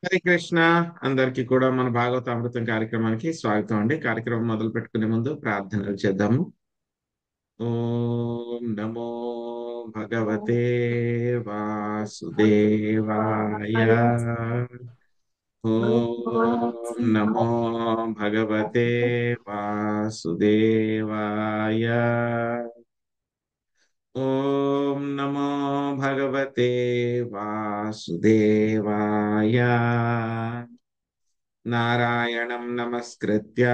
హరే కృష్ణ. అందరికీ కూడా మన భాగవతామృతం కార్యక్రమానికి స్వాగతం అండి. కార్యక్రమం మొదలు పెట్టుకునే ముందు ప్రార్థనలు చేద్దాము. ఓం నమో భగవతే వాసుదేవాయ. ఓం నమో భగవతే వాసుదేవాయ. ఓం నమో భగవతే వాసుదేవాయ. నారాయణం నమస్కృత్య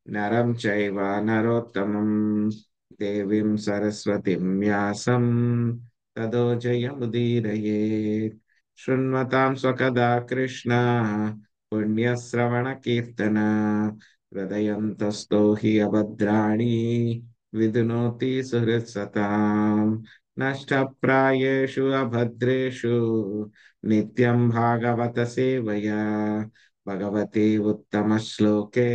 నరం చైవ నరోత్తమం దేవీం సరస్వతిం వ్యాసం తదో జయముదీరయేత్. శృణ్వతాం స్వకదా కృష్ణ పుణ్యశ్రవణ కీర్తన హృదయంతస్థో హి అభద్రాణి విధునోతి సుహృత్సతాం. నష్టప్రాయేషు అభద్రేషు నిత్యం భాగవత సేవయా భగవతి ఉత్తమ శ్లోకే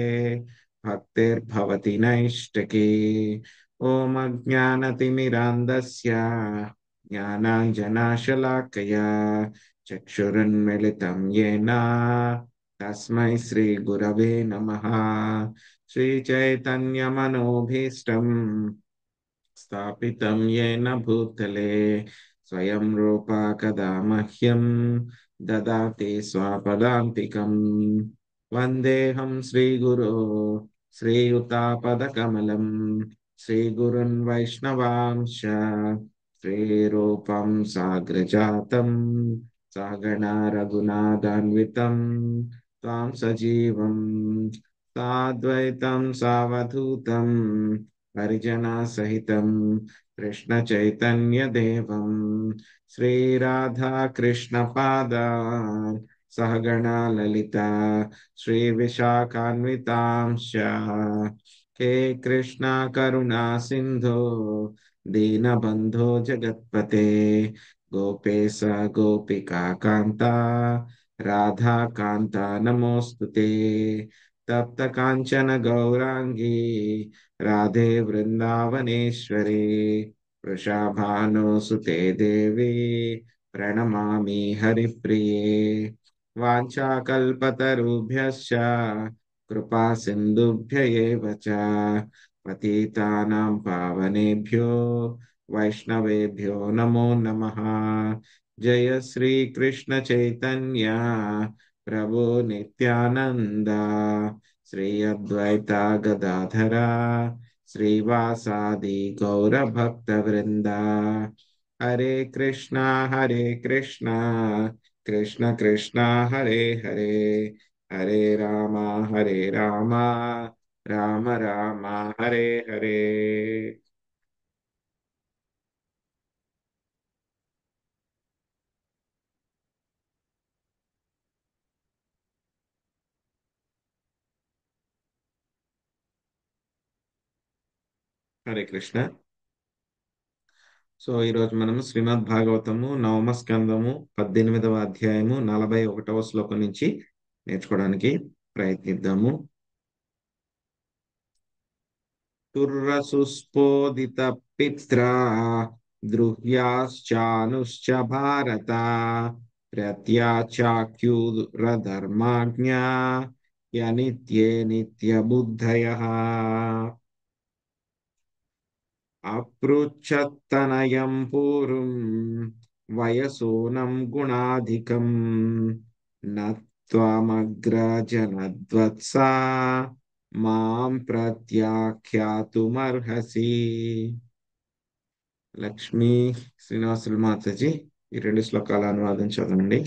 భక్తిర్భవతి నైష్టకి. ఓం అజ్ఞానతిమిరాంధస్య జ్ఞానాంజనాశలాకయా చక్షురున్మిళితం యేన తస్మై శ్రీ గురవే నమః. శ్రీ చైతన్య మనోభీష్టం స్థాపితం యేన భూతలే స్వయం రూపా కదా మహ్యం దదాతి స్వపదాంతికం. వందేహం శ్రీగురో శ్రీయుతాపదకమలం శ్రీగురున్ వైష్ణవాంశ శ్రీరూపం సాగ్రజాతం సగణా రఘునాథాన్వితం త్వాం సజీవం సాద్వైతం సావధూతం హరిజనా సహితం కృష్ణ చైతన్య దేవం శ్రీరాధా కృష్ణ పాదాన్ సహగణా లలిత శ్రీ విశాఖాన్వితాంశ. హే కృష్ణ కరుణా సింధో దీనబంధో జగత్పతే గోపేశ గోపికా కాంత రాధా కాంత నమోస్తుతే. తప్త కాంచన గౌరాంగీ రాధే వృందావనేశ్వరి వృషాభానుసుతే దేవి ప్రణమామి హరిప్రిये. వాంఛాకల్పతరుభ్యశ్చ కృపా సింధుభ్య ఏవ చ పతితానాం పావనేభ్యో వైష్ణవేభ్యో నమో నమః. జయ శ్రీ కృష్ణ చైతన్య ప్రభు నిత్యానంద శ్రీ అద్వైత గదాధర శ్రీవాసాది గౌరభక్త వృంద. హరే కృష్ణ కృష్ణ కృష్ణ హరే హరే హరే రామ రామ రామ రామ హరే హరే. హరే కృష్ణ. సో ఈరోజు మనము శ్రీమద్ భాగవతము నవమ స్కందము 18వ అధ్యాయము 41వ శ్లోకం నుంచి నేర్చుకోవడానికి ప్రయత్నిద్దాము. తుర్రసుస్పోదిత పిత్రా ద్రుహ్యాశ్చానుశ్చ భారత ప్రత్యాచాక్యురధర్మాజ్ఞా యనిత్యే నిత్యబుద్ధయః. అపృచ్ఛత్తనయం పూర్వం వయసోనం గుణాధికం నత్వమగ్రజనద్వత్సా మాం ప్రత్యాఖ్యాతుమర్హసి. లక్ష్మీ శ్రీనివాసులు మాతాజీ ఈ రెండు శ్లోకాల అనువాదం చదవండి.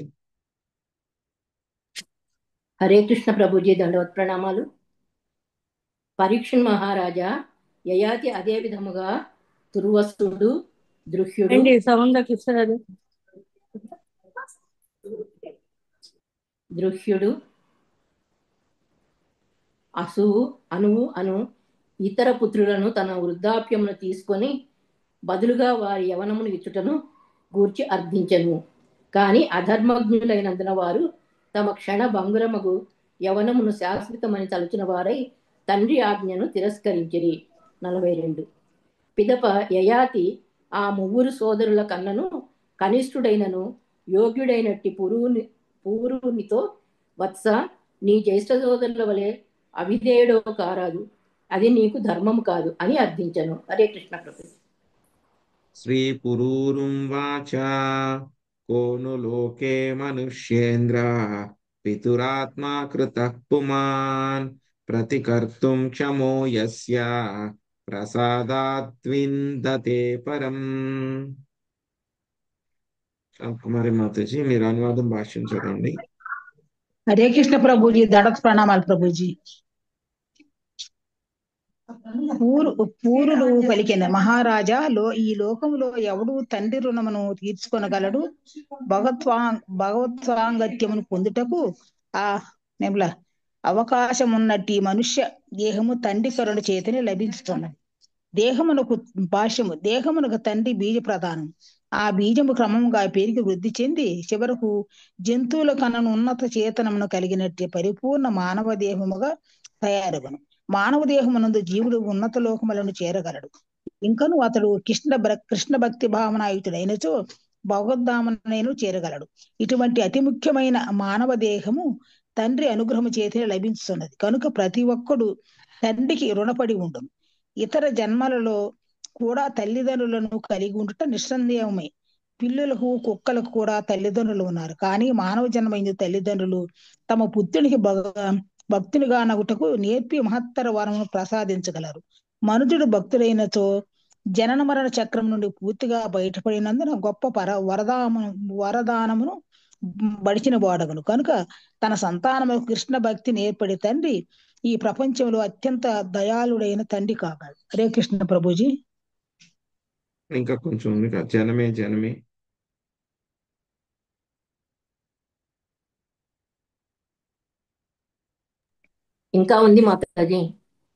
హరే కృష్ణ ప్రభుజీ దండవత్ ప్రణామాలు. పరీక్షణ్ మహారాజా యయాతి అదే విధముగా తుర్వసుడు దృహ్యుడు అసువు అనువు అను ఇతర పుత్రులను తన వృద్ధాప్యమును తీసుకొని బదులుగా వారి యవనమును ఇచ్చుటను గూర్చి అర్థించెను. కాని అధర్మజ్ఞులైనందున వారు తమ క్షణ భంగురమగు యవనమును శాశ్వతమని తలుచిన వారై తండ్రి ఆజ్ఞను తిరస్కరించిరి. 42. పిదప యయాతి ఆ ముగ్గురు సోదరుల కన్నను కనిష్ఠుడైనను యోగ్యుడైనట్టి పురువుని పూర్వునితో, వత్స, నీ జ్యేష్ఠ సోదరుల వలె అవిధేయుడో కారాదు, అది నీకు ధర్మము కాదు అని అర్థించను. హరే కృష్ణ ప్రభు. శ్రీ పురూరుం వాచ కోను లోకే మనుష్యేంద్ర పితురాత్మా కృతః పుమాన్ ప్రతికర్తుం క్షమో యస్య ప్రసాదాత్ విందతే పరం. కుమారి మాతాజీ మీరు అనువాదం భాష్యం చదవండి. హరే కృష్ణ ప్రభుజీ, దడత్ ప్రణామాలు ప్రభుజీ. పూరుడు పలికిన మహారాజా, ఈ లోకములో ఎవడు తండ్రి రుణమును తీర్చుకొనగలడు? భగవత్సాంగత్యమును పొందుటకు ఆ నెమ్ల అవకాశమున్నట్టి మనుష్య దేహము తండ్రి కరుణ చేతనే లభించుతున్నది. దేహమునకు తండ్రి బీజ ప్రధానం. ఆ బీజము క్రమముగా పెరిగి వృద్ధి చెంది చివరకు జంతువుల కనను ఉన్నత చేతనమును కలిగినట్టు పరిపూర్ణ మానవ దేహముగా తయారగును. మానవ దేహమునందు జీవుడు ఉన్నత లోకములను చేరగలడు. ఇంకను అతడు కృష్ణ భక్తి భావనాయుతుడైనచో భగవద్ధామనైన చేరగలడు. ఇటువంటి అతి ముఖ్యమైన మానవ దేహము తండ్రి అనుగ్రహము చేతనే లభించుతున్నది. కనుక ప్రతి ఒక్కడు తండ్రికి రుణపడి ఉండును. ఇతర జన్మలలో కూడా తల్లిదండ్రులను కలిగి ఉండుట నిస్సందేహమే. పిల్లులకు, కుక్కలకు కూడా తల్లిదండ్రులు ఉన్నారు. కానీ మానవ జన్మైంది తల్లిదండ్రులు తమ పుత్రునికి భక్తునిగా నగుటకు నేర్పి మహత్తర వరమును ప్రసాదించగలరు. మనుజుడు భక్తుడైనచో జనన మరణ చక్రం నుండి పూర్తిగా బయటపడినందున గొప్ప వరదానమును బడిచిన వాడగను. కనుక తన సంతానములకు కృష్ణ భక్తి నేర్పడి తండ్రి ఈ ప్రపంచంలో అత్యంత దయాళుడైన తండ్రి కాగలడు. హరే కృష్ణ ప్రభుజీ. ఇంకా కొంచెం ఉంది కదా, జనమే జనమే. ఇంకా ఉంది మాతాజీ.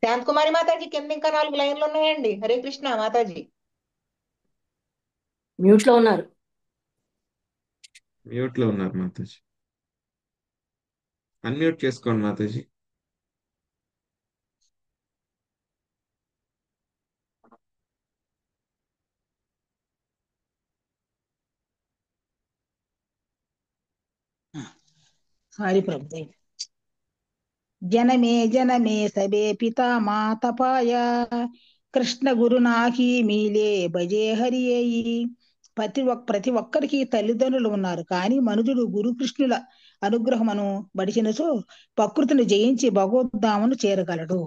శాంతకుమారి మాతాజీ, కింద ఇంకా 4 లైన్లు ఉన్నాయండి. హరే కృష్ణ మాతాజీ. మ్యూట్ లో ఉన్నారు. మ్యూట్ లో ఉన్నారు మాతాజీ. అన్మ్యూట్ చేసుకోండి మాతాజీ. సారీ ప్రభు. జనమే జనమే సబే పితా మాతపాయ కృష్ణ గురు నాకి మీలే భజే హరియేయి. ప్రతి ఒక్కరికి తల్లిదండ్రులు ఉన్నారు. కానీ మనుజుడు గురుకృష్ణుల అనుగ్రహమును బడిచినచో ప్రకృతిని జయించి భగవద్ధామను చేరగలడు.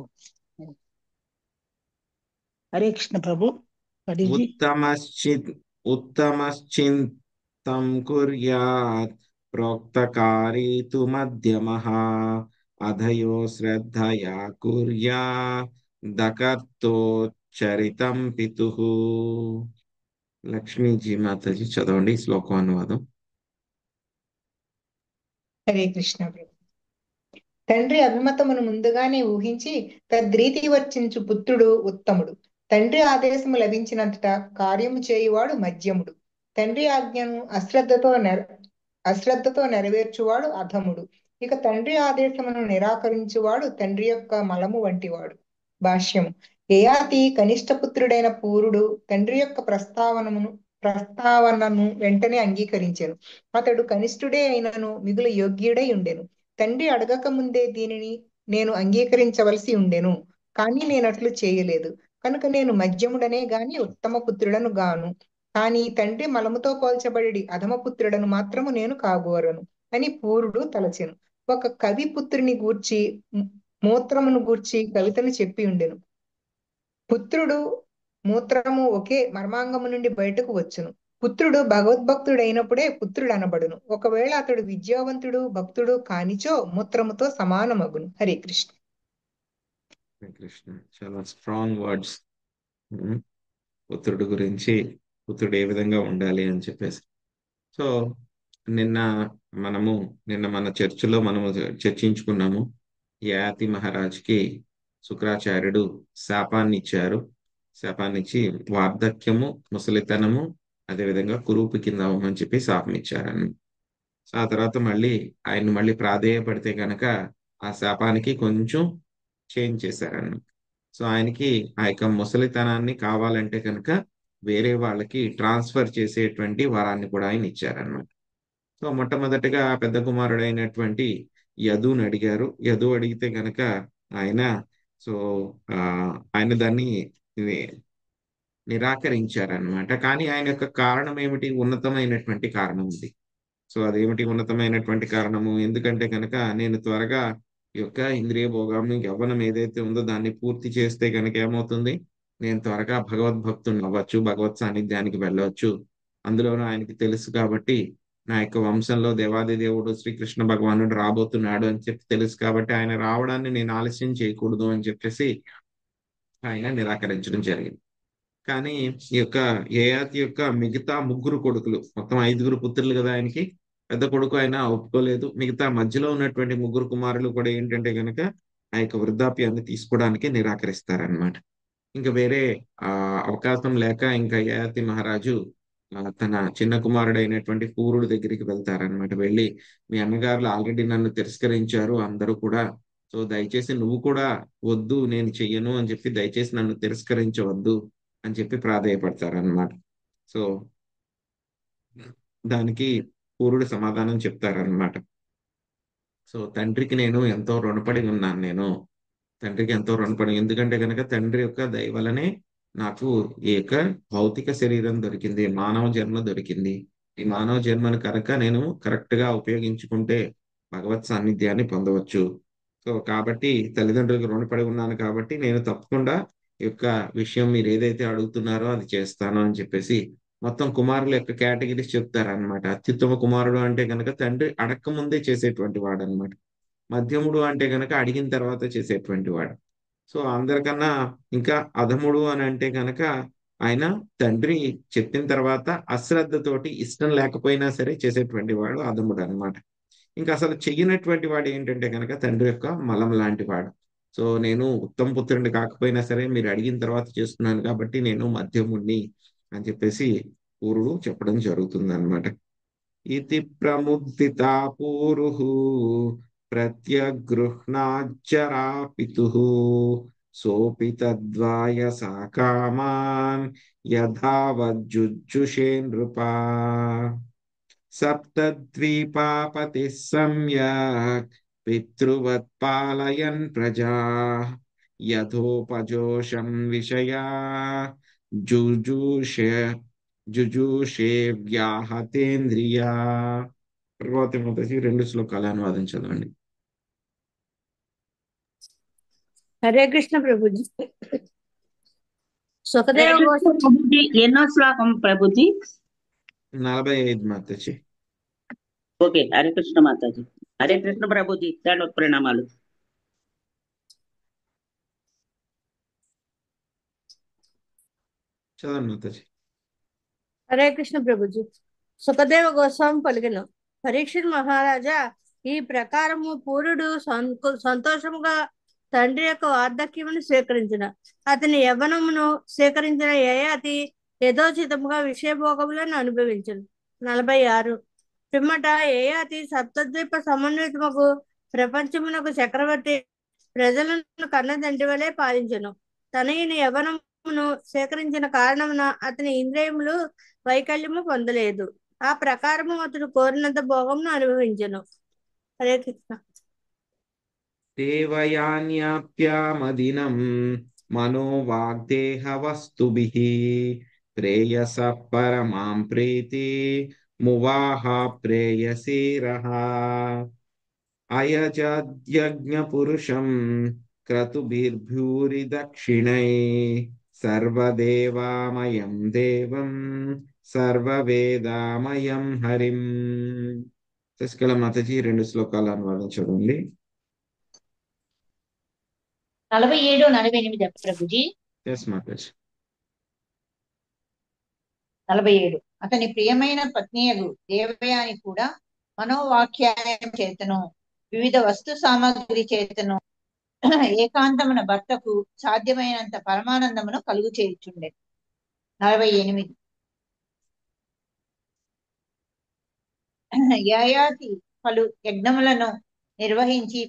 హరే కృష్ణ ప్రభు. ఉత్తమశ్చింతం కుర్యాత్ ప్రోక్తకారీ తు మధ్యమః అధయో శ్రద్ధయా కుర్యా దకర్తోచ్చరితం పితుః. లక్ష్మీజీ మాతాజీ చదవండి శ్లోకం అనువాదం. హరే కృష్ణ ప్రభు. తండ్రి అభిమతమును ముందుగానే ఊహించి తద్రీతి వర్చించు పుత్రుడు ఉత్తముడు. తండ్రి ఆదేశము లభించినంతట కార్యము చేయువాడు మధ్యముడు. తండ్రి ఆజ్ఞను అశ్రద్ధతో నెరవేర్చువాడు అధముడు. ఇక తండ్రి ఆదేశమును నిరాకరించువాడు తండ్రి యొక్క మలము వంటివాడు. భాష్యము. యయాతి కనిష్ట పుత్రుడైన పూరుడు తండ్రి యొక్క ప్రస్తావనను వెంటనే అంగీకరించెను. అతడు కనిష్ఠుడే అయినను మిగులు యోగ్యుడై ఉండెను. తండ్రి అడగక ముందే దీనిని నేను అంగీకరించవలసి ఉండెను, కానీ నేనట్లు చేయలేదు. కనుక నేను మధ్యముడనే గాని ఉత్తమ పుత్రుడను గాను. కానీ తండ్రి మలముతో పోల్చబడి అధమపుత్రుడను మాత్రము నేను కాగోరను అని పూరుడు తలచెను. ఒక కవి పుత్రుని గూర్చి మూత్రమును గూర్చి కవితను చెప్పి ఉండెను. పుత్రుడు మూత్రము ఒకే మర్మాంగము నుండి బయటకు వచ్చును. పుత్రుడు భగవద్భక్తుడు అయినప్పుడే పుత్రుడు అనబడును. ఒకవేళ అతడు విద్యావంతుడు భక్తుడు కానిచో మూత్రముతో సమానమగును. హరే కృష్ణ. కృష్ణ చాలా స్ట్రాంగ్ వర్డ్స్. పుత్రుడు గురించి, పుత్రుడు ఏ విధంగా ఉండాలి అని చెప్పేసి. సో నిన్న మన చర్చిలో మనము చర్చించుకున్నాము. యయాతి మహారాజ్కి శుక్రాచార్యుడు శాపాన్నిచ్చి వార్ధక్యము, ముసలితనము, అదేవిధంగా కురూపి కింద అవ్వమని చెప్పి శాపం ఇచ్చారని. సో ఆ తర్వాత ఆయన మళ్ళీ ప్రాధేయపడితే కనుక ఆ శాపానికి కొంచెం చేంజ్ చేశారన్న. సో ఆయనకి ఆ యొక్క ముసలితనాన్ని కావాలంటే కనుక వేరే వాళ్ళకి ట్రాన్స్ఫర్ చేసేటువంటి వరాన్ని కూడా ఆయన ఇచ్చారన్నమాట. సో మొట్టమొదటిగా పెద్ద కుమారుడైనటువంటి యదుని అడిగారు. యదు అడిగితే గనక ఆయన సో ఆ, ఆయన దాన్ని నిరాకరించారనమాట. కానీ ఆయన యొక్క కారణం ఏమిటి? ఉన్నతమైనటువంటి కారణం ఉంది. సో అదేమిటి ఉన్నతమైనటువంటి కారణము? ఎందుకంటే కనుక నేను త్వరగా ఈ యొక్క ఇంద్రియ భోగం యవ్వనం ఏదైతే ఉందో దాన్ని పూర్తి చేస్తే కనుక ఏమవుతుంది? నేను త్వరగా భగవద్భక్తుని అవ్వచ్చు, భగవత్ సాన్నిధ్యానికి వెళ్ళవచ్చు. అందులోనూ ఆయనకి తెలుసు కాబట్టి నా యొక్క వంశంలో దేవాది దేవుడు శ్రీకృష్ణ భగవానుడు రాబోతున్నాడు అని చెప్పి తెలుసు కాబట్టి ఆయన రావడాన్ని నేను ఆలస్యం చేయకూడదు అని చెప్పేసి ఆయన నిరాకరించడం జరిగింది. కానీ ఈ యొక్క యయాతి యొక్క మిగతా ముగ్గురు కొడుకులు, మొత్తం 5గురు పుత్రులు కదా ఆయనకి, పెద్ద కొడుకు ఆయన ఒప్పుకోలేదు. మిగతా మధ్యలో ఉన్నటువంటి ముగ్గురు కుమారులు కూడా ఏంటంటే గనక ఆ యొక్క వృద్ధాప్యాన్ని తీసుకోవడానికి నిరాకరిస్తారనమాట. ఇంకా వేరే అవకాశం లేక ఇంకా యయాతి మహారాజు తన చిన్న కుమారుడైనటువంటి పూరుడు దగ్గరికి వెళ్తారనమాట. వెళ్ళి మీ అన్నగారులు ఆల్రెడీ నన్ను తిరస్కరించారు అందరూ కూడా, సో దయచేసి నువ్వు కూడా వద్దు, నేను చెయ్యను అని చెప్పి దయచేసి నన్ను తిరస్కరించవద్దు అని చెప్పి ప్రాధేయపడతారనమాట. సో దానికి పూరుడు సమాధానం చెప్తారనమాట. సో తండ్రికి నేను ఎంతో రుణపడి ఉన్నాను. తండ్రికి ఎంతో రుణపడి, ఎందుకంటే కనుక తండ్రి యొక్క దయ వలనే నాకు ఈ యొక్క భౌతిక శరీరం దొరికింది, మానవ జన్మ దొరికింది. ఈ మానవ జన్మను కనుక నేను కరెక్ట్ గా ఉపయోగించుకుంటే భగవత్ సాన్నిధ్యాన్ని పొందవచ్చు. సో కాబట్టి తల్లిదండ్రులకు రుణపడి ఉన్నాను కాబట్టి నేను తప్పకుండా ఈ యొక్క విషయం మీరు ఏదైతే అడుగుతున్నారో అది చేస్తాను అని చెప్పేసి మొత్తం కుమారుల యొక్క కేటగిరీస్ చెప్తారనమాట. అత్యుత్తమ కుమారుడు అంటే కనుక తండ్రి అడక్క ముందే చేసేటువంటి వాడు అనమాట. మధ్యముడు అంటే గనక అడిగిన తర్వాత చేసేటువంటి వాడు. సో అందరికన్నా ఇంకా అధముడు అని అంటే గనక ఆయన తండ్రి చెప్పిన తర్వాత అశ్రద్ధతోటి ఇష్టం లేకపోయినా సరే చేసేటువంటి వాడు అధముడు అనమాట. ఇంకా అసలు చెయ్యనటువంటి వాడు ఏంటంటే కనుక తండ్రి యొక్క మలం లాంటి వాడు. సో నేను ఉత్తమ పుత్రుడిని కాకపోయినా సరే మీరు అడిగిన తర్వాత చేస్తున్నాను కాబట్టి నేను మధ్యముడిని అని చెప్పేసి పూరుడు చెప్పడం జరుగుతుంది అనమాట. ఇతి ప్రముదితా పూరుః ప్రత్యగృహ్ణాజ్జరా పితుః సోపి తద్వాయసా కామాన్ యథావజ్జుజుషే నృపా సప్తద్వీపాపతిః సమ్యక్ పితృవత్ పాలయన్ ప్రజా యథోపజోషం విషయా జుజుషే జుజుషే వ్యాహతేంద్రియా. ప్రభావతి మాతాజీ 2 శ్లోకాలు అనువాదం చదవండి. హరే కృష్ణ ప్రభుజీ. సుఖదేవ గోస్వామి ప్రభుజీ ఎన్నో శ్లోకం ప్రభుజీ? 45 మాతాజీ. ఓకే, హరే కృష్ణ మాతాజీ. హరే కృష్ణ ప్రభుజీ, దండోత్ ప్రణామాలు. చదవండి మాతాజీ. హరే కృష్ణ ప్రభుజీ. సుఖదేవ గోస్వామి పలికెను, పరీక్షిత్ మహారాజా, ఈ ప్రకారము పూరుడు సంతోషముగా తండ్రి యొక్క వార్ధక్యమును స్వీకరించిన అతని యవ్వనమును స్వీకరించిన యయాతి యథోచితముగా విషయభోగములను అనుభవించను. 46 పిమ్మట యయాతి సప్తద్వీప సమన్వితముకు ప్రపంచమునకు చక్రవర్తి ప్రజలను కన్న తండ్రి వలె పాలించెను. తనయుని యవ్వనమును స్వీకరించిన కారణమున అతని ఇంద్రియములు వైకల్యము పొందలేదు. ఆ ప్రకారము అతడు కోరినంత భోగమును అనుభవించెను. హరే కృష్ణ. దేవయాన్యాప్యామదినం మనోవాగ్దేహ వస్తుభిః ప్రేయస పరమాం ప్రీతి మువాహ ప్రేయసీరః అయజద్యజ్ఞ పురుషం క్రతుభిర్భూరి దక్షిణై సర్వదేవామయం దేవం సర్వవేదామయం హరిం. శశికళ మాతాజీ 2 శ్లోకాలు అనువాదం చదవండి. 47, 48 ప్రభుజీ. ఎస్ మాతాజీ. 47 అతని ప్రియమైన పత్నియగు దేవయాని కూడా మనోవాఖ్యానం చేతను వివిధ వస్తు సామగ్రి చేతను ఏకాంతమున భర్తకు సాధ్యమైనంత పరమానందమును కలుగు చేయుచుండే. 48 యయాతి పలు యజ్ఞములను నిర్వహించి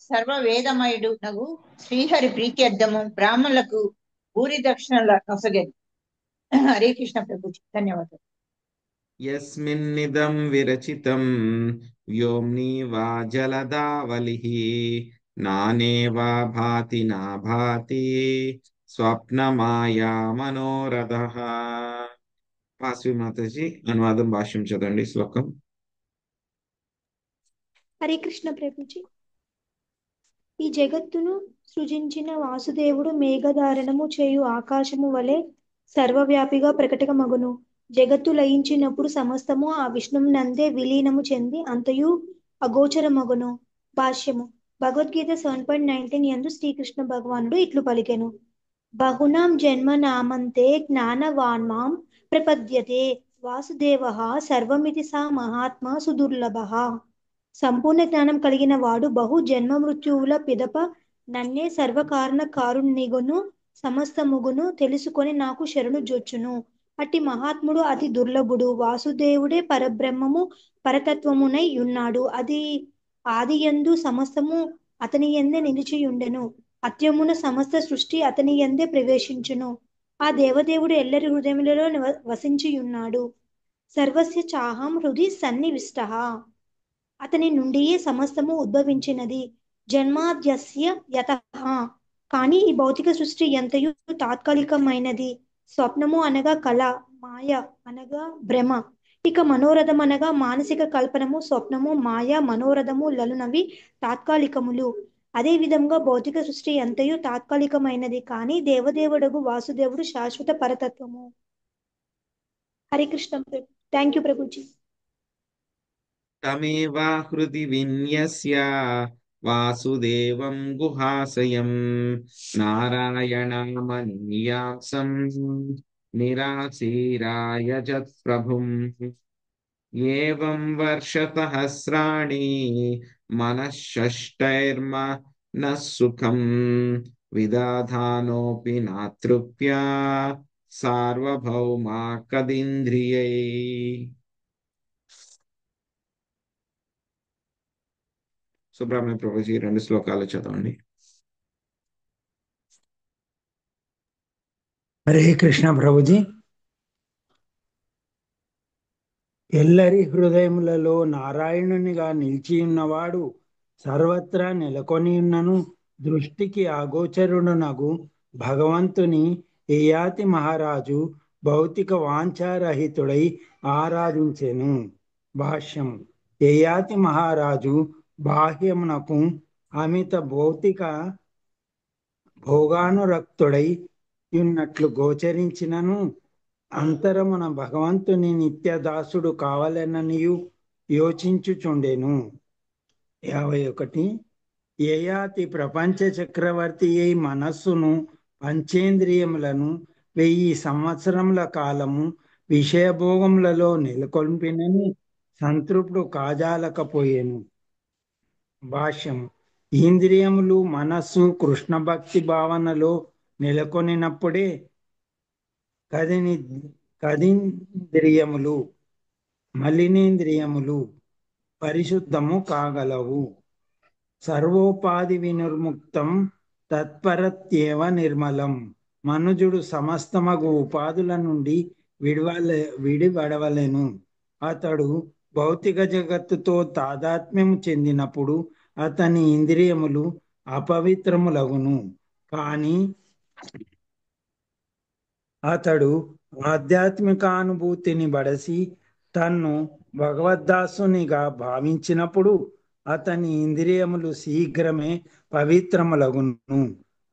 సర్వవేదమయుడు నగు శ్రీహరి ప్రీత్యర్థము బ్రాహ్మణులకు భూరి దక్షిణల నొసగెను. హరే కృష్ణ ప్రభుజీ, ధన్యవాదాలు. యస్మిన్నిదం విరచితం వ్యోమ్ని వా జలదావలిః నానేవా భాతి నా భాతి స్వప్నమాయా మనోరథః. వాసవి మాతాజీ అనువాదం భాష్యం చదవండి శ్లోకం. హరే కృష్ణ ప్రభుజీ. ఈ జగత్తును సృజించిన వాసుదేవుడు మేఘధారణము చేయు ఆకాశము వలె సర్వవ్యాపిగా ప్రకటమగును. జగత్తు లయించినప్పుడు సమస్తము ఆ విష్ణువునందే విలీనము చెంది అంతయు అగోచరమగును. భాష్యము. భగవద్గీత 7.19 యందు శ్రీకృష్ణ భగవానుడు ఇట్లు పలికెను: బహునాం జన్మనామంతే జ్ఞానవాన్ మాం ప్రపద్యతే వాసుదేవః సర్వమితి సా మహాత్మా సుదుర్లభః. సంపూర్ణ జ్ఞానం కలిగిన వాడు బహు జన్మ మృత్యువుల పిదప నన్నే సర్వకారణ కారుణ్ణిగును సమస్తముగును తెలుసుకొని నాకు శరణు జొచ్చును. అట్టి మహాత్ముడు అతి దుర్లభుడు. వాసుదేవుడే పరబ్రహ్మము పరతత్వమునై ఉన్నాడు. అది ఆదియందు సమస్తము అతని యందే నిలిచియుండెను. అత్యమున సమస్త సృష్టి అతని యందే ప్రవేశించును. ఆ దేవదేవుడు ఎల్లరి హృదయములలో వసించియున్నాడు. సర్వస్య చాహం హృది సన్నివిష్టః. అతని నుండియే సమస్తము ఉద్భవించినది. జన్మాద్యస్య యతః. కానీ ఈ భౌతిక సృష్టి ఎంతయు తాత్కాలికమైనది. స్వప్నము అనగా కళ, మాయ అనగా భ్రమ, ఇక మనోరథం అనగా మానసిక కల్పనము. స్వప్నము, మాయ, మనోరథము లలునవి తాత్కాలికములు. అదే విధంగా భౌతిక సృష్టి ఎంతయు తాత్కాలికమైనది. కానీ దేవదేవుడగు వాసుదేవుడు శాశ్వత పరతత్వము. హరే కృష్ణ. Thank you Prabhuji. తమేవా హృది విన్యస్య వాసుదేవం గుహాశయం నారాయణమనీయాంసం నిరాశీరాయజత్ ప్రభుం. ఏవం వర్షసహస్రాణి మనఃషష్టైర్మనః సుఖం విదధానోపి నాతృప్య సార్వభౌమా కదింద్రియై. సుబ్రహ్మణ్య ప్రభుజీ 2 శ్లోకాలు చదవండి. హరే కృష్ణ ప్రభుజీ. ఎల్లరి హృదయములలో నారాయణునిగా నిలిచియున్నవాడు సర్వత్రా నెలకొని ఉన్నను. దృష్టికి అగోచరుడునగు భగవంతుని యయాతి మహారాజు భౌతిక వాంఛారహితుడై ఆరాధించెను. భాష్యం. యయాతి మహారాజు బాహ్యమునకు అమిత భౌతిక భోగానురక్తుడై ఉన్నట్లు గోచరించినను అంతరమున భగవంతుని నిత్యదాసుడు కావాలననియు యోచించుచుండెను. 51. యయాతి ప్రపంచ చక్రవర్తి అయి మనస్సును పంచేంద్రియములను 1000 సంవత్సరముల కాలము విషయభోగములలో నెలకొల్పినను సంతృప్తుడు కాజాలకపోయెను. భాష్యం. ఇంద్రియములు మనస్సు కృష్ణ భక్తి భావనలో నెలకొనినప్పుడే కదింద్రియములు మలినేంద్రియములు పరిశుద్ధము కాగలవు. సర్వోపాధి వినిర్ముక్తం తత్పరత్యేవ నిర్మలం. మనుజుడు సమస్తమగు ఉపాధుల నుండి విడివడవలెను. అతడు భౌతిక జగత్తుతో తాదాత్మ్యము చెందినప్పుడు అతని ఇంద్రియములు అపవిత్రములగును. కానీ అతడు ఆధ్యాత్మికానుభూతిని బడసి తన్ను భగవద్దాసునిగా భావించినప్పుడు అతని ఇంద్రియములు శీఘ్రమే పవిత్రములగును.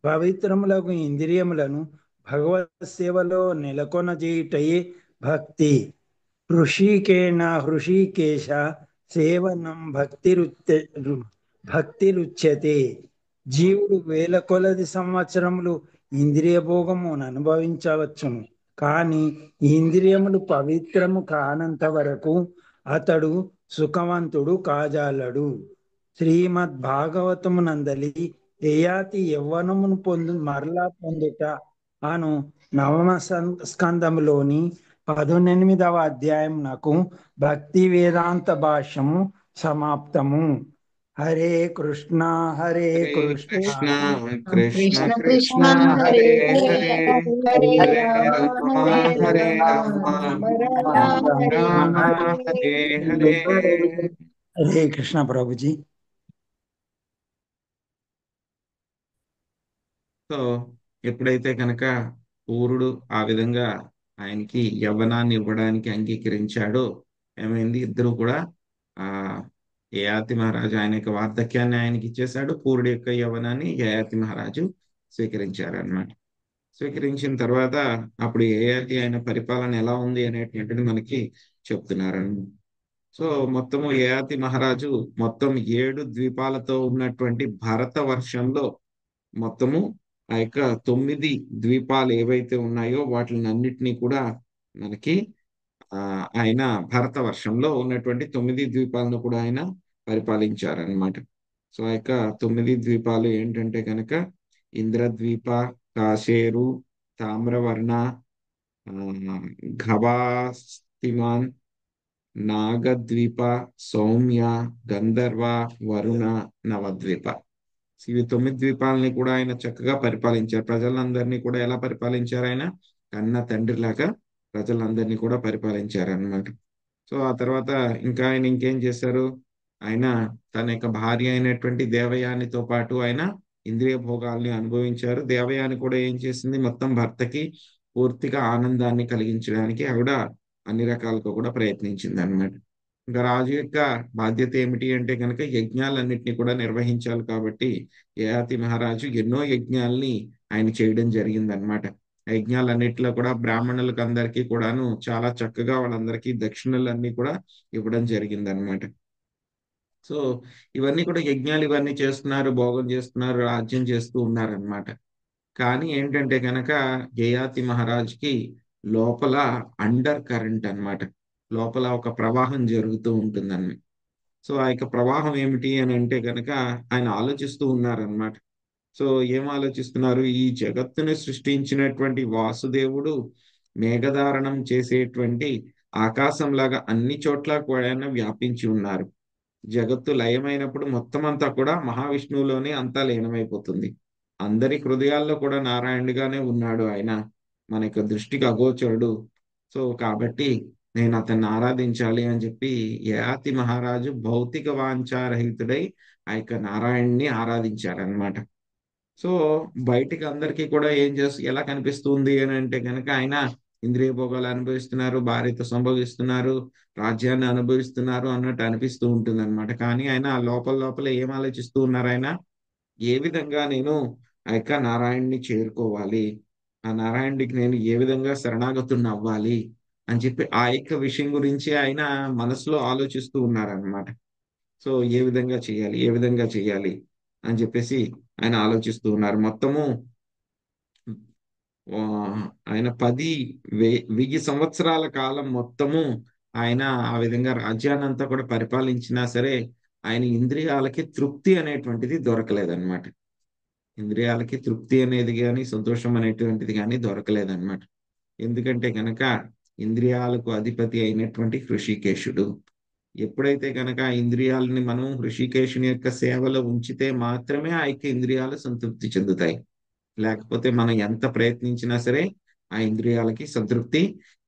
పవిత్రములగు ఇంద్రియములను భగవత్ సేవలో నెలకొనజేయుటయే భక్తి. హృషికేశ సేవనం భక్తిరుచ్యతే. జీవుడు వేల కొలది సంవత్సరములు ఇంద్రియ భోగమును అనుభవించవచ్చును. కానీ ఇంద్రియములు పవిత్రము కానంత వరకు అతడు సుఖవంతుడు కాజాలడు. శ్రీమద్ భాగవతము నందలి యయాతి యవ్వనమును మరలా పొందుట అను 9వ స్కందములోని 18వ అధ్యాయమునకు భక్తి వేదాంత భాష్యము సమాప్తము. హరే కృష్ణ హరే హరే కృష్ణ కృష్ణ కృష్ణ కృష్ణ కృష్ణ కృష్ణ హరే హరే హరే హరే హరే రామ రామ హరే హరే రామ రామ రామ రామ రామ హరే రామ హరే. హరే హరే. హరే కృష్ణ ప్రభుజీ. సో ఎప్పుడైతే కనుక పూరుడు ఆ విధంగా ఆయనకి యవ్వనాన్ని ఇవ్వడానికి అంగీకరించాడో ఏమైంది, ఇద్దరు కూడా ఆ యయాతి మహారాజు ఆయన యొక్క వార్ధక్యాన్ని ఆయనకి ఇచ్చేశాడు, పూరుడి యొక్క యవ్వనాన్ని యయాతి మహారాజు స్వీకరించారు అన్నమాట. స్వీకరించిన తర్వాత అప్పుడు యయాతి ఆయన పరిపాలన ఎలా ఉంది అనేటువంటిది మనకి చెప్తున్నారన్నమాట. సో మొత్తము యయాతి మహారాజు మొత్తం 7 ద్వీపాలతో ఉన్నటువంటి భారత వర్షంలో మొత్తము ఆ యొక్క 9 ద్వీపాలు ఏవైతే ఉన్నాయో వాటిని అన్నిటినీ కూడా మనకి ఆయన భారత వర్షంలో ఉన్నటువంటి 9 ద్వీపాలను కూడా ఆయన పరిపాలించారనమాట. సో ఆ యొక్క 9 ద్వీపాలు ఏంటంటే కనుక ఇంద్రద్వీప, కాశేరు, తామ్రవర్ణ, ఆ, గవాస్తిమాన్, నాగద్వీప, సౌమ్య, గంధర్వ, వరుణ, నవద్వీప. ఇవి 9 ద్వీపాలని కూడా ఆయన చక్కగా పరిపాలించారు. ప్రజలందరినీ కూడా ఎలా పరిపాలించారు ఆయన? కన్న తండ్రిలాగా ప్రజలందరినీ కూడా పరిపాలించారు అన్నమాట. సో ఆ తర్వాత ఇంకా ఆయన ఇంకేం చేశారు? ఆయన తన యొక్క భార్య అయినటువంటి దేవయానితో పాటు ఆయన ఇంద్రియ భోగాల్ని అనుభవించారు. దేవయాని కూడా ఏం చేసింది? మొత్తం భర్తకి పూర్తిగా ఆనందాన్ని కలిగించడానికి ఆవిడ అన్ని రకాలుగా కూడా ప్రయత్నించింది అన్నమాట. ఇంకా రాజు యొక్క బాధ్యత ఏమిటి అంటే కనుక యజ్ఞాలన్నింటినీ కూడా నిర్వహించాలి. కాబట్టి యయాతి మహారాజు ఎన్నో యజ్ఞాల్ని ఆయన చేయడం జరిగిందనమాట. ఆ యజ్ఞాలన్నింటిలో కూడా బ్రాహ్మణులకు అందరికీ కూడాను చాలా చక్కగా వాళ్ళందరికీ దక్షిణలన్నీ కూడా ఇవ్వడం జరిగిందనమాట. సో ఇవన్నీ కూడా యజ్ఞాలు ఇవన్నీ చేస్తున్నారు, భోగం చేస్తున్నారు, రాజ్యం చేస్తూ ఉన్నారనమాట. కానీ ఏంటంటే కనుక యయాతి మహారాజ్కి లోపల అండర్ కరెంట్ అన్నమాట. లోపల ఒక ప్రవాహం జరుగుతూ ఉంటుందన్నమాట. సో ఆ యొక్క ప్రవాహం ఏమిటి అని అంటే కనుక ఆయన ఆలోచిస్తూ ఉన్నారనమాట. సో ఏం ఆలోచిస్తున్నారు? ఈ జగత్తుని సృష్టించినటువంటి వాసుదేవుడు మేఘధారణం చేసేటువంటి ఆకాశంలాగా అన్ని చోట్ల కూడా వ్యాపించి ఉన్నారు. జగత్తు లయమైనప్పుడు మొత్తం అంతా కూడా మహావిష్ణువులోనే అంతా లీనమైపోతుంది. అందరి హృదయాల్లో కూడా నారాయణుడిగానే ఉన్నాడు ఆయన, మన యొక్క దృష్టికి అగోచరుడు. సో కాబట్టి నేను అతన్ని ఆరాధించాలి అని చెప్పి యయాతి మహారాజు భౌతిక వాంఛారహితుడై ఆ యొక్క నారాయణ్ణి ఆరాధించారనమాట. సో బయటికి అందరికీ కూడా ఏం ఎలా కనిపిస్తుంది అని అంటే కనుక ఆయన ఇంద్రియ భోగాలు అనుభవిస్తున్నారు, భార్యతో సంభోగిస్తున్నారు, రాజ్యాన్ని అనుభవిస్తున్నారు అన్నట్టు అనిపిస్తూ ఉంటుంది అనమాట. కానీ ఆయన లోపల లోపల ఏం ఆలోచిస్తూ ఉన్నారు? ఆయన ఏ విధంగా నేను ఆ యొక్క నారాయణ్ణి చేరుకోవాలి, ఆ నారాయణుడికి నేను ఏ విధంగా శరణాగతుడిని అవ్వాలి అని చెప్పి ఆ యొక్క విషయం గురించి ఆయన మనసులో ఆలోచిస్తూ ఉన్నారనమాట. సో ఏ విధంగా చేయాలి, ఏ విధంగా చేయాలి అని చెప్పేసి ఆయన ఆలోచిస్తూ ఉన్నారు. మొత్తము ఆ, ఆయన 10,000 సంవత్సరాల కాలం మొత్తము ఆయన ఆ విధంగా రాజ్యాన్ని అంతా కూడా పరిపాలించినా సరే ఆయన ఇంద్రియాలకి తృప్తి అనేటువంటిది దొరకలేదన్నమాట. ఇంద్రియాలకి తృప్తి అనేది కానీ సంతోషం అనేటువంటిది కానీ దొరకలేదన్నమాట. ఎందుకంటే కనుక ఇంద్రియాలకు అధిపతి అయినటువంటి హృషికేశుడు. ఎప్పుడైతే కనుక ఆ ఇంద్రియాలని మనం హృషికేశుని యొక్క సేవలో ఉంచితే మాత్రమే ఆ యొక్క ఇంద్రియాలు సంతృప్తి చెందుతాయి. లేకపోతే మనం ఎంత ప్రయత్నించినా సరే ఆ ఇంద్రియాలకి సంతృప్తి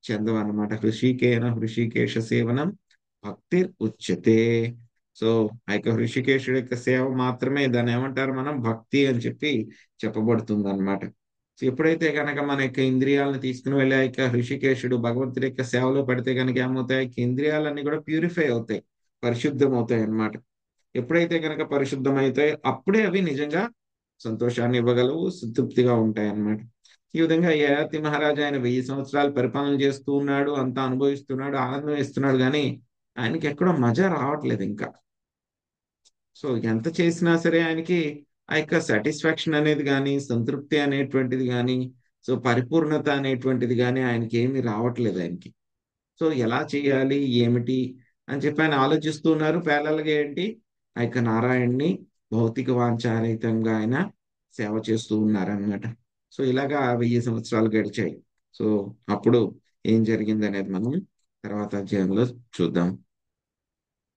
చెందవన్నమాట. హృషికేశ సేవనం భక్తి ఉచ్యతే. సో ఆ యొక్క హృషికేశుడి యొక్క సేవ మాత్రమే దాన్ని ఏమంటారు మనం? భక్తి అని చెప్పి చెప్పబడుతుంది అనమాట. సో ఎప్పుడైతే కనుక మన యొక్క ఇంద్రియాలను తీసుకుని వెళ్ళి ఆ యొక్క హృషికేశుడు భగవంతుడి యొక్క సేవలో పడితే కనుక ఏమవుతాయి? ఇంద్రియాలన్నీ కూడా ప్యూరిఫై అవుతాయి, పరిశుద్ధం అవుతాయి అన్నమాట. ఎప్పుడైతే కనుక పరిశుద్ధం అవుతాయో అప్పుడే అవి నిజంగా సంతోషాన్ని ఇవ్వగలవు, సంతృప్తిగా ఉంటాయి అన్నమాట. ఈ విధంగా యయాతి మహారాజు ఆయన 1000 సంవత్సరాలు పరిపాలన చేస్తూ ఉన్నాడు, అంతా అనుభవిస్తున్నాడు, ఆనందం ఇస్తున్నాడు, కానీ ఆయనకి ఎక్కడో మజా రావట్లేదు ఇంకా. సో ఎంత చేసినా సరే ఆయనకి ఆ యొక్క సాటిస్ఫాక్షన్ అనేది కానీ, సంతృప్తి అనేటువంటిది కానీ, సో పరిపూర్ణత అనేటువంటిది కానీ ఆయనకి ఏమీ రావట్లేదు ఆయనకి. సో ఎలా చేయాలి, ఏమిటి అని చెప్పి ఆయన ఆలోచిస్తూ ఉన్నారు. పేర్లలుగా ఏంటి? ఆ యొక్క నారాయణ్ణి భౌతిక వాంఛారహితంగా ఆయన సేవ చేస్తూ ఉన్నారనమాట. సో ఇలాగా 1000 సంవత్సరాలు గడిచాయి. సో అప్పుడు ఏం జరిగింది అనేది మనం తర్వాత అధ్యాయంలో చూద్దాం.